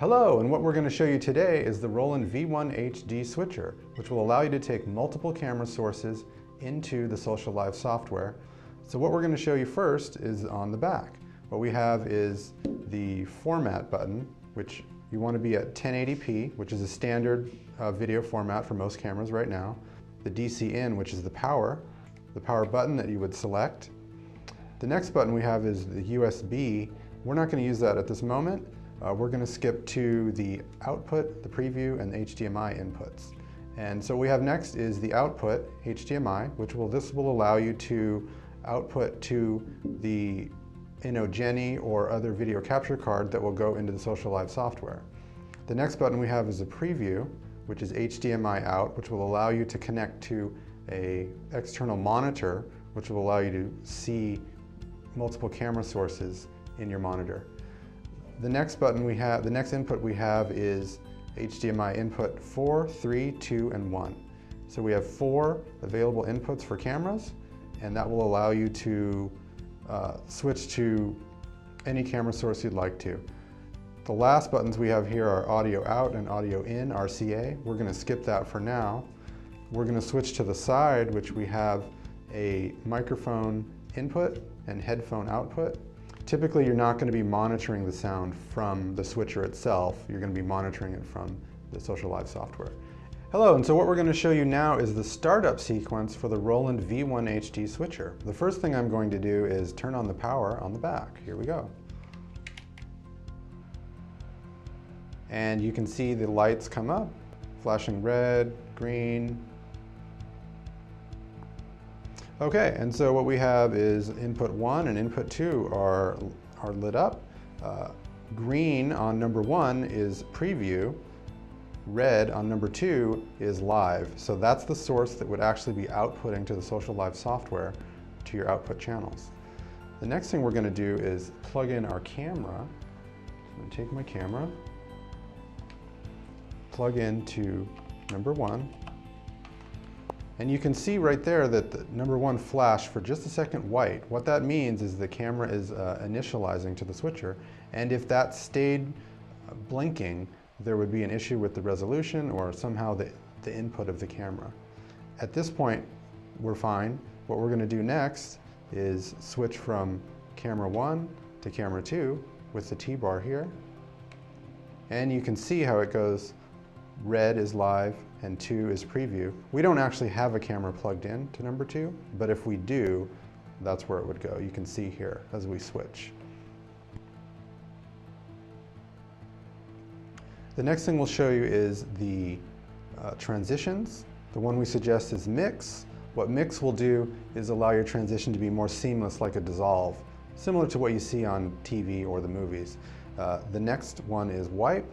Hello, and what we're going to show you today is the Roland V1-HD switcher, which will allow you to take multiple camera sources into the Socialive software. So what we're going to show you first is on the back. What we have is the format button, which you want to be at 1080p, which is a standard video format for most cameras right now. The DC in, which is the power button that you would select. The next button we have is the USB. We're not going to use that at this moment. We're going to skip to the output, the preview, and the HDMI inputs. And so what we have next is the output, HDMI, this will allow you to output to the Jenny or other video capture card that will go into the Socialive software. The next button we have is a preview, which is HDMI out, which will allow you to connect to an external monitor, which will allow you to see multiple camera sources in your monitor. The next input we have is HDMI input 4, 3, 2, and 1. So we have 4 available inputs for cameras, and that will allow you to switch to any camera source you'd like to. The last buttons we have here are audio out and audio in, RCA. We're going to skip that for now. We're going to switch to the side, which we have a microphone input and headphone output. Typically, you're not going to be monitoring the sound from the switcher itself. You're going to be monitoring it from the Socialive software. Hello, and so what we're going to show you now is the startup sequence for the Roland V1-HD switcher. The first thing I'm going to do is turn on the power on the back. Here we go. And you can see the lights come up, flashing red, green. Okay, and so what we have is input 1 and input 2 are lit up. Green on number 1 is preview. Red on number 2 is live. So that's the source that would actually be outputting to the Socialive software to your output channels. The next thing we're going to do is plug in our camera. I'm going to take my camera, plug into number 1. And you can see right there that the number 1 flashed for just a second white. What that means is the camera is initializing to the switcher, and if that stayed blinking, there would be an issue with the resolution or somehow the input of the camera. At this point, we're fine. What we're going to do next is switch from camera 1 to camera 2 with the T-bar here. And you can see how it goes. Red is live and 2 is preview. We don't actually have a camera plugged in to number 2, but if we do, that's where it would go. You can see here as we switch. The next thing we'll show you is the transitions. The one we suggest is mix. What mix will do is allow your transition to be more seamless, like a dissolve, similar to what you see on TV or the movies. The next one is wipe,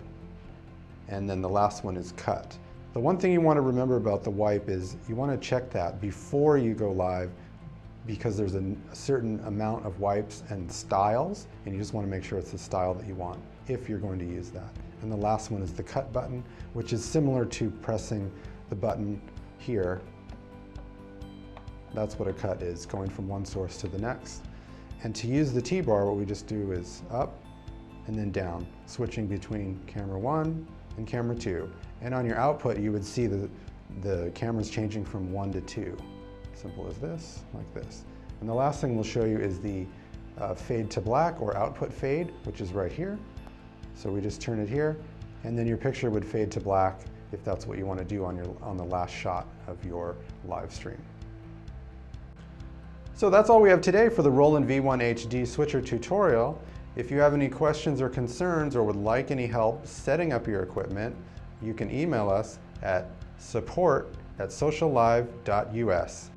and then the last one is cut. The one thing you want to remember about the wipe is you want to check that before you go live, because there's a certain amount of wipes and styles, and you just want to make sure it's the style that you want if you're going to use that. And the last one is the cut button, which is similar to pressing the button here. That's what a cut is, going from one source to the next. And to use the T-bar, what we just do is up and then down, switching between camera 1 and camera 2. And on your output, you would see the cameras changing from 1 to 2. Simple as this, like this. And the last thing we'll show you is the fade to black or output fade, which is right here. So we just turn it here, and then your picture would fade to black if that's what you want to do on the last shot of your live stream. So that's all we have today for the Roland V1-HD switcher tutorial. If you have any questions or concerns or would like any help setting up your equipment, you can email us at support@socialive.us.